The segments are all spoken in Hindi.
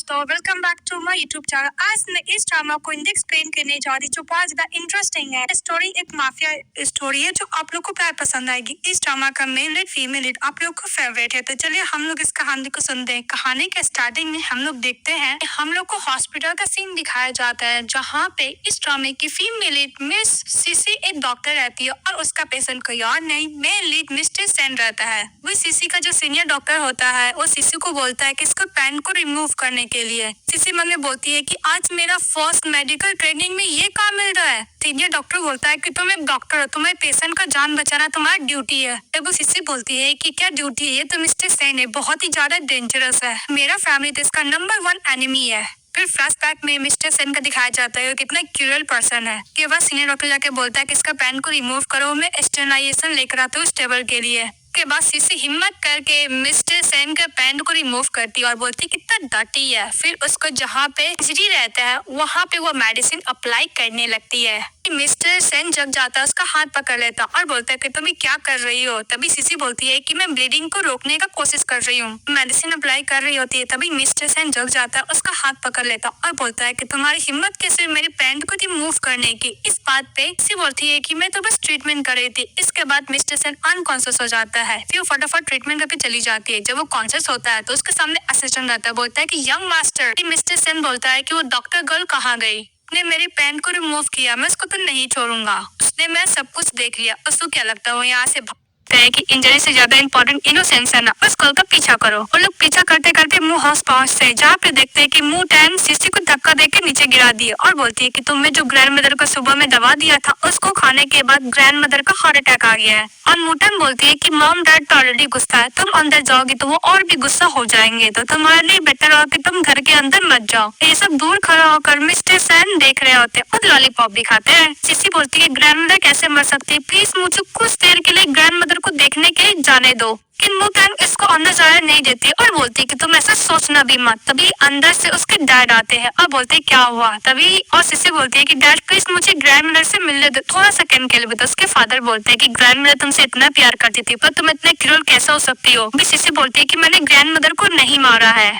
दोस्तों, welcome back to my YouTube channel. आज मैं इस ड्रामा को हिंदी एक्सप्लेन करने जा रही जो बहुत ज्यादा इंटरेस्टिंग है। स्टोरी एक माफिया स्टोरी है जो आप लोग को प्यार पसंद आएगी। इस ड्रामा का मेन लीड फीमेल लीड आप लोग को फेवरेट है। तो चलिए हम लोग इस कहानी को सुनते हैं। कहानी के स्टार्टिंग में हम लोग देखते हैं हम लोग को हॉस्पिटल का सीन दिखाया जाता है, जहाँ पे इस ड्रामे की फीमेल लीड मिस सीसी एक डॉक्टर रहती है और उसका पेशेंट कोई और नहीं, मेन लीड मिस्टर सेन रहता है। वो सीसी का जो सीनियर डॉक्टर होता है वो सीसी को बोलता है कि इसको पेन को रिमूव करने के लिए। सीसी मन में बोलती है कि आज मेरा फर्स्ट मेडिकल ट्रेनिंग में ये काम मिल रहा है। सीनियर डॉक्टर बोलता है कि तुम एक डॉक्टर हो, तुम्हें पेशेंट का जान बचाना तुम्हारी ड्यूटी है। तब वो सीसी बोलती है कि क्या ड्यूटी है, ये तो मिस्टर सेन है, बहुत ही ज्यादा डेंजरस है, मेरा फैमिली तो इसका नंबर 1 एनिमी है। फिर फ्लैशबैक में मिस्टर सेन का दिखाया जाता है कितना क्रूरल पर्सन है। के बाद सीनियर डॉक्टर जाके बोलता है कि इसका पेन को रिमूव करो, मैं स्टेरलाइजेशन लेकर आता हूँ इस टेबल के लिए। के बाद सीसी हिम्मत करके मिस्टर सेन के पेन को रिमूव करती है और बोलती है कितना डटी है। फिर उसको जहाँ पे इंजरी रहता है वहाँ पे वो मेडिसिन अप्लाई करने लगती है। मिस्टर सेन जग जाता है, उसका हाथ पकड़ लेता और बोलता है कि तुम क्या कर रही हो। तभी सीसी बोलती है कि मैं ब्लीडिंग को रोकने का कोशिश कर रही हूँ, मेडिसिन अप्लाई कर रही होती है। तभी मिस्टर सेन जग जाता है, उसका हाथ पकड़ लेता और बोलता है कि तुम्हारी हिम्मत कैसे मेरे पेन को रिमूव करने की। इस बात पे सीसी बोलती है कि मैं तो बस ट्रीटमेंट कर रही थी। इसके बाद मिस्टर सेन अनकॉन्शियस हो जाता है। फिर वो फटाफट ट्रीटमेंट करके चली जाती है। जब वो कॉन्शियस होता है तो उसके सामने असिस्टेंट रहता है, बोलता है कि यंग मास्टर। मिस्टर सेन बोलता है कि वो डॉक्टर गर्ल कहाँ गई, ने मेरे पेन को रिमूव किया, मैं उसको तो नहीं छोड़ूंगा, उसने मैं सब कुछ देख लिया। उसको क्या लगता है वो यहाँ से है कि इंजरी से ज्यादा इंपॉर्टेंट इनोसेंस है ना, बस कल का पीछा करो। वो लोग पीछा करते करते मुंह हाउस पहुंचते हैं, जहाँ पे देखते हैं कि मुंह टैन सीसी को धक्का देके नीचे गिरा दिया और बोलती है कि तुमने जो ग्रैंड मदर को सुबह में दवा दिया था उसको खाने के बाद ग्रैंड मदर का हार्ट अटैक आ गया है। और मूटन बोलती है कि मॉम डैड तो ऑलरेडी गुस्सा है, तुम अंदर जाओगी तो वो और भी गुस्सा हो जाएंगे, तो तुम्हारे लिए बेटर हो कि तुम घर के अंदर मत जाओ। ये सब दूर खड़ा होकर मिस्टर सेन देख रहे होते हैं और लॉलीपॉप भी खाते हैं। सीसी बोलती है ग्रैंड मदर कैसे मर सकती है, प्लीज मुझे कुछ देर के लिए ग्रैंड मदर को देखने के लिए जाने दो। लेकिन मूटन इसको अंदर जाने नहीं देती और बोलती है कि तुम ऐसा सोचना भी मत। तभी अंदर से उसके डैड आते हैं और बोलते हैं क्या हुआ। तभी और सीसी बोलती है कि डैड प्लीज मुझे ग्रैंड मदर से मिलने दो थोड़ा सेकंड के लिए भी। तो उसके फादर बोलते हैं कि ग्रैंड मदर तुमसे इतना प्यार करती थी पर तुम इतने क्रूर कैसे हो सकती हो। भी सीसी बोलती है कि मैंने ग्रैंड मदर को नहीं मारा है।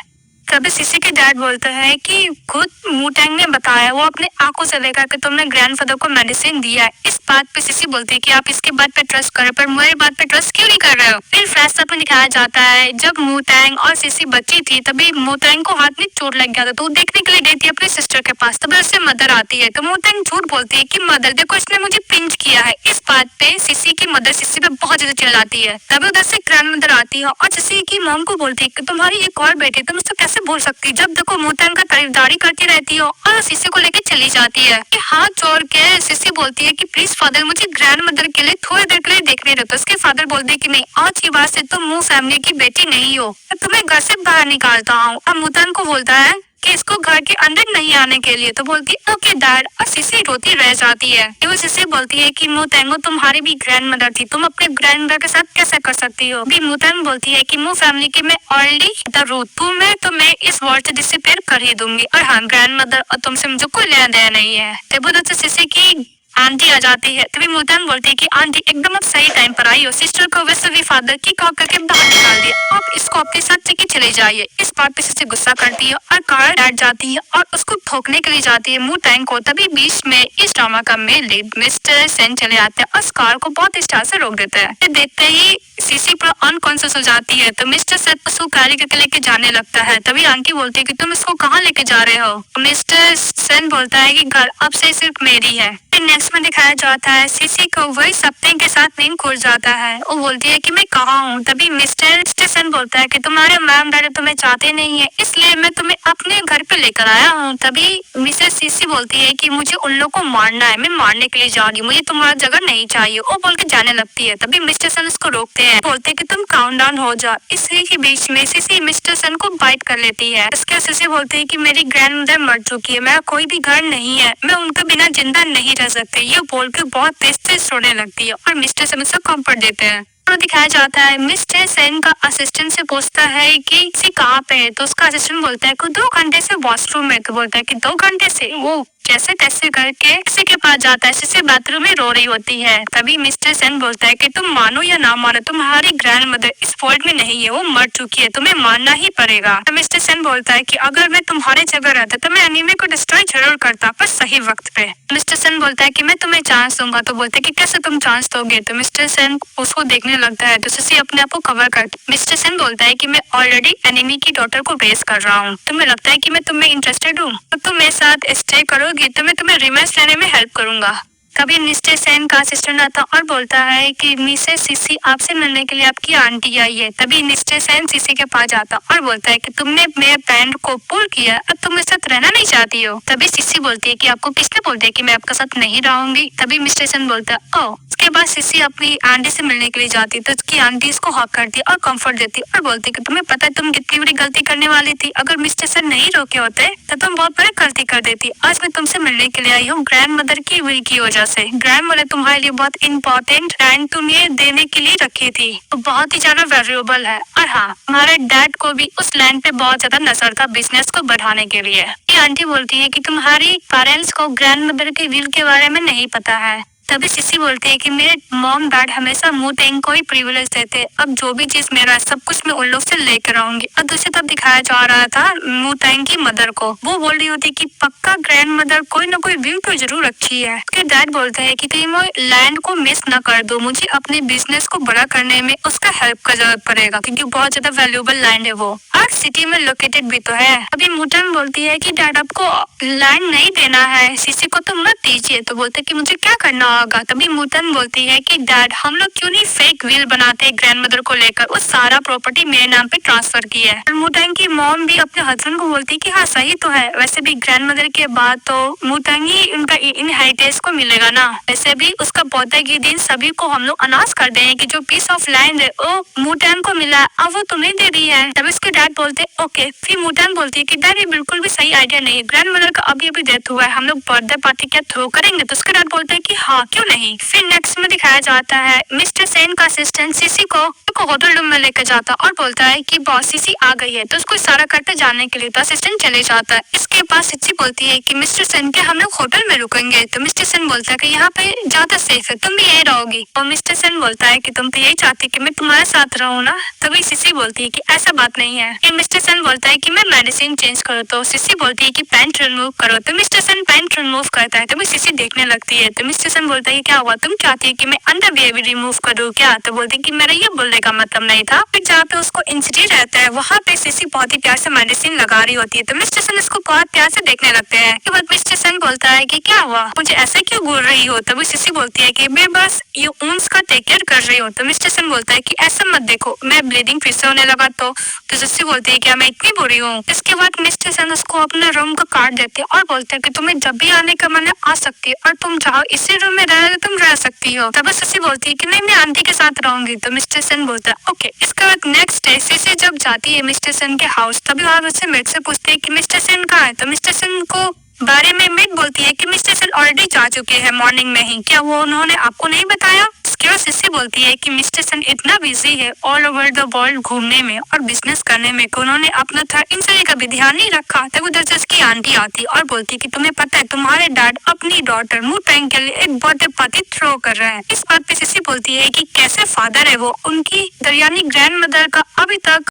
तभी सीसी के डैड बोलते हैं कि खुद मूटैंग ने बताया, वो अपने आंखों से देखा कि तुमने ग्रैंडफादर को मेडिसिन दिया है। इस बात पे सीसी बोलती है कि आप इसके बात पे ट्रस्ट करो पर मेरी बात पे ट्रस्ट क्यों नहीं कर रहे हो। फिर फ्लैशबैक में दिखाया जाता है जब मूटैंग और सीसी बच्ची थी तभी मूटैंग को हाथ में चोट लग गया था, तो वो देखने के लिए गई थी अपनी सिस्टर के पास। तभी उससे मदर आती है तो मूटैंग झूठ बोलती है कि मदर देखो इसने मुझे पिंच किया है। इस बात पे सीसी की मदर सीसी पे बहुत ज्यादा चिल्लाती है। तभी उधर से ग्रैंड मदर आती है और सीसी की मॉम को बोलती है कि तुम्हारी एक और बेटी, तुम उसको कैसे बोल सकती, जब देखो मूटैंग का तारीफदारी करती रहती हो। और सीसी को लेके चली जाती है। हाथ जोड़ के सीसी बोलती है कि प्लीज फादर मुझे ग्रैंड मदर के लिए थोड़ी देर के लिए देखने दो। तो उसके फादर बोलते हैं कि नहीं, आज की बात से तुम मूव फैमिली की बेटी नहीं हो, मैं तुम्हें घर से बाहर निकालता हूँ। अब मूटैंग को बोलता है कि इसको घर के अंदर नहीं आने के लिए। तो बोलती है ओके डैड, और सीसी रोती रह जाती है। वो सीसी बोलती है कि मूटैंग तुम्हारी भी ग्रैंड मदर थी, तुम अपने ग्रैंड मदर के साथ कैसे कर सकती हो। भी मूटैंग बोलती है कि मूव फैमिली की मैं ऑलरेडी द रूट तुम्हें तो मैं इस वर्ल्ड से डिसअपीयर कर ही दूंगी, और हाँ ग्रैंड मदर और तुमसे मुझे कोई लेना देना नहीं है। तब सीसी की आंटी आ जाती है। तभी मूटैंग बोलती है कि आंटी एकदम आप सही टाइम पर आई हो, सिस्टर को वैसे भी फादर की कॉल करके बाहर निकाल दिया, आप इसको अपने साथ लेके चले जाइए। इस बात पे सीसी गुस्सा करती है और कार बैठ जाती है और उसको ठोकने के लिए जाती है मूटैंग को। तभी बीच में इस ड्रामा का मेन लीड मिस्टर सेन चले आते हैं और उस कार को बहुत स्टाइल से रोक देते हैं। देखते ही सीसी पर अनकॉन्शियस हो जाती है तो मिस्टर सेन उसको गाड़ी करके लेके जाने लगता है। तभी आंटी बोलती है कि तुम इसको कहाँ लेके जा रहे हो। मिस्टर सेन बोलता है कि घर अब से सिर्फ मेरी है। नेक्स्ट में दिखाया जाता है सीसी को वही सपने के साथ नींद खुल जाता है। वो बोलती है कि मैं कहाँ हूँ। तभी मिस्टर सेन बोलता है कि तुम्हारे मैम डैडी तुम्हें चाहते नहीं है, इसलिए मैं तुम्हें अपने घर पे लेकर आया हूँ। तभी मिसेस सीसी बोलती है कि मुझे उन लोगों को मारना है, मैं मारने के लिए जा रही हूँ, मुझे तुम्हारा जगह नहीं चाहिए। वो बोल के जाने लगती है। तभी मिस्टर सेन उसको रोकते हैं, बोलते हैं कि तुम काउंटडाउन हो जाओ। इसी के बीच में सीसी मिस्टर सेन को बाइट कर लेती है। इसके सीसी बोलती है कि मेरी ग्रैंड मदर मर चुकी है, मेरा कोई भी घर नहीं है, मैं उनके बिना जिंदा नहीं रह सकती। ये बोल के बहुत तेज तेज रोने लगती है और मिस्टर सेन उसको कंफर्ट देते हैं। तो दिखाया जाता है मिस्टर सेन का असिस्टेंट से पूछता है कि किसी कहाँ पे है, तो उसका असिस्टेंट बोलता है कि 2 घंटे से वॉशरूम में। तो बोलता है कि 2 घंटे से। वो जैसे तैसे करके किसी के पास जाता है, जिससे बाथरूम में रो रही होती है। तभी मिस्टर सेन बोलता है कि तुम मानो या ना मानो, तुम्हारी ग्रैंड मदर इस वर्ल्ड में नहीं है, वो मर चुकी है, तुम्हें मानना ही पड़ेगा। तो मिस्टर सेन बोलता है कि अगर मैं तुम्हारे जगह रहता तो मैं एनीमे को डिस्ट्रॉय जरूर करता, पर सही वक्त पे। मिस्टर सेन बोलता है कि मैं तुम्हें चांस दूंगा। तो बोलते है कि कैसे तुम चांस दोगे। तो मिस्टर सेन उसको देखने लगता है, तो सिसी अपने आप को कवर करती। मिस्टर सेन बोलता है कि मैं ऑलरेडी एनिमी की डॉटर को बेस कर रहा हूँ, तुम्हें लगता है कि मैं तुम्हें इंटरेस्टेड हूँ, तो तुम मेरे साथ स्टे करोगी तो मैं तुम्हें रिवेंज लेने में हेल्प करूंगा। तभी मिस्टर सेन का असिस्टेंट आता और बोलता है कि मिसेस सिसी आपसे मिलने के लिए आपकी आंटी आई है। तभी मिस्टर सेन सिसी के पास जाता और बोलता है कि तुमने मेरे बैंड को पुल किया, अब तुम मेरे साथ रहना नहीं चाहती हो। तभी सिसी बोलती है कि आपको किसने बोल दिया कि मैं आपके साथ नहीं रहूंगी। तभी मिस्टर सेन बोलता है ओह। उसके बाद सिसी अपनी आंटी से मिलने के लिए जाती, तो उसकी आंटी इसको हक करती और कंफर्ट देती और बोलती कि तुम्हें पता है तुम कितनी बड़ी गलती करने वाली थी, अगर मिस्टर सेन नहीं रोके होते तो तुम बहुत बड़ी गलती कर देती। आज मैं तुमसे मिलने के लिए आई हूँ ग्रैंड मदर की विल की वजह से। ग्रैंड मदर तुम्हारे लिए बहुत इंपॉर्टेंट टाइम तुम्हें देने के लिए रखी थी, तो बहुत ही ज्यादा वैल्यूएबल है। और हाँ, हमारे डैड को भी उस लैंड पे बहुत ज्यादा नजर था बिजनेस को बढ़ाने के लिए। ये आंटी बोलती है कि तुम्हारी पेरेंट्स को ग्रैंड मदर की विल के बारे में नहीं पता है। तभी सिसी बोलती है कि मेरे मॉम डैड हमेशा मुतेंग को ही प्रिविलेज देते, अब जो भी चीज मेरा है सब कुछ मैं उन लोग से लेकर आऊंगी। और दूसरी तरफ दिखाया जा रहा था मुतेंग की मदर को, वो बोल रही होती कि पक्का ग्रैंड मदर कोई ना कोई व्यू तो जरूर रखी है। उसके डैड बोलते हैं कि तुम लैंड को मिस न कर दो, मुझे अपने बिजनेस को बड़ा करने में उसका हेल्प का जरूरत पड़ेगा, क्योंकि बहुत ज्यादा वैल्यूएबल लैंड है वो, और सिटी में लोकेटेड भी तो है। अभी मुतेंग बोलती है कि डैड आपको लैंड नहीं देना है, सिसी को तो मत दीजिए। तो बोलते कि मुझे क्या करना होगा। तभी मुतेंग बोलती है कि डैड हम लोग क्यों नहीं फेक विल बनाते ग्रैंड मदर को लेकर, वो सारा प्रॉपर्टी मेरे नाम पे ट्रांसफर की है। मुतेंग की मॉम भी अपने हस्बैंड को बोलती है कि हाँ सही तो है, वैसे भी ग्रैंड मदर के बाद तो मुतेंग ही उनका इनहेरिटेंस को मिलेगा ना, वैसे भी उसका बर्थडे के दिन सभी को हम लोग अनाउंस कर देंगे कि जो पीस ऑफ लैंड है वो मुतेंग को मिला है, अब वो तुम्हें दे रही है। तभी उसके डैड बोलते ओके। फिर मुतेंग बोलती है कि डैड ये बिल्कुल भी सही आइडिया नहीं है, ग्रैंड मदर का अभी अभी डेथ हुआ है, हम लोग बर्थडे पार्टी क्या थ्रो करेंगे। तो उसके डैड बोलते हैं कि हाँ क्यों नहीं। फिर नेक्स्ट में दिखाया जाता है मिस्टर सेन का असिस्टेंट सिसी को होटल रूम में लेकर जाता और बोलता है कि बॉस सिसी आ गई है, तो उसको इशारा करते जाने के लिए, तो असिस्टेंट चले जाता है। इसके बाद सिसी बोलती है कि मिस्टर सेन के हम लोग होटल में रुकेंगे। तो मिस्टर सेन बोलता है कि यहाँ पे ज्यादा सेफ है, तुम भी यही रहोगी। और मिस्टर सेन बोलता है कि तुम तो यही चाहती कि मैं तुम्हारे साथ रहूँ ना। तभी सिसी बोलती है कि ऐसा बात नहीं है। फिर मिस्टर सेन बोलता है कि मैं मेडिसिन चेंज करो, तो सिसी बोलती है कि पैंट रिमूव करो। तो मिस्टर सेन पैंट रिमूव करता है, तभी सिसी देखने लगती है। तो मिस्टर सेन बोलता है क्या हुआ, तुम चाहती है कि मैं अंडरवियर भी रिमूव करूँ क्या। तो बोलती है कि मेरा ये बोलने का मतलब नहीं था। फिर जहाँ पे उसको इंजरी रहता है वहाँ पे सिसी बहुत ही प्यार से मेडिसिन लगा रही होती है, तो मिस्टर सेन उसको बहुत प्यार से देखने लगते हैं। के बाद मिस्टर सेन बोलता है कि क्या हुआ, मुझे ऐसे क्यों बोल रही हो। तभी सिसी बोलती है कि मैं बस ये ऊंस का टेक केयर कर रही हूँ। तो मिस्टर सेन बोलता है कि ऐसा मत देखो, मैं ब्लीडिंग फिर से होने लगा तो सिसी बोलती है क्या मैं इतनी बुरी हूँ। इसके बाद मिस्टर सेन उसको अपने रूम का कार्ड देते हैं और बोलते हैं कि तुम्हें जब भी आने का मन है आ सकती है, और तुम चाहो इसी रूम में रहना तो तुम रह सकती हो। तब सिसी बोलती है कि नहीं मैं आंटी के साथ रहूंगी। तो मिस्टर सेन बोलता है ओके। इसके बाद नेक्स्ट डे सिसी जब जाती है मिस्टर सेन के हाउस, तभी वहाँ उससे मेड से पूछती है कि मिस्टर सेन कहाँ है। तो मिस्टर सेन को बारे में मेड बोलती है कि मिस्टर सेन ऑलरेडी जा चुके हैं मॉर्निंग में ही, क्या वो उन्होंने आपको नहीं बताया। उसके बाद सिसी बोलती है कि मिस्टर सेन इतना बिजी है ऑल ओवर द वर्ल्ड घूमने में और बिजनेस करने में कि उन्होंने अपना था इन सभी का भी ध्यान नहीं रखा। तब उधर से उसकी आंटी आती और बोलती कि तुम्हें पता है तुम्हारे डैड अपनी डॉटर मुतेंग के लिए एक बर्थडे पार्टी थ्रो कर रहे हैं। इस बात पे सिसी बोलती है कि कैसे फादर है वो, उनकी दरियानी ग्रैंड मदर का अभी तक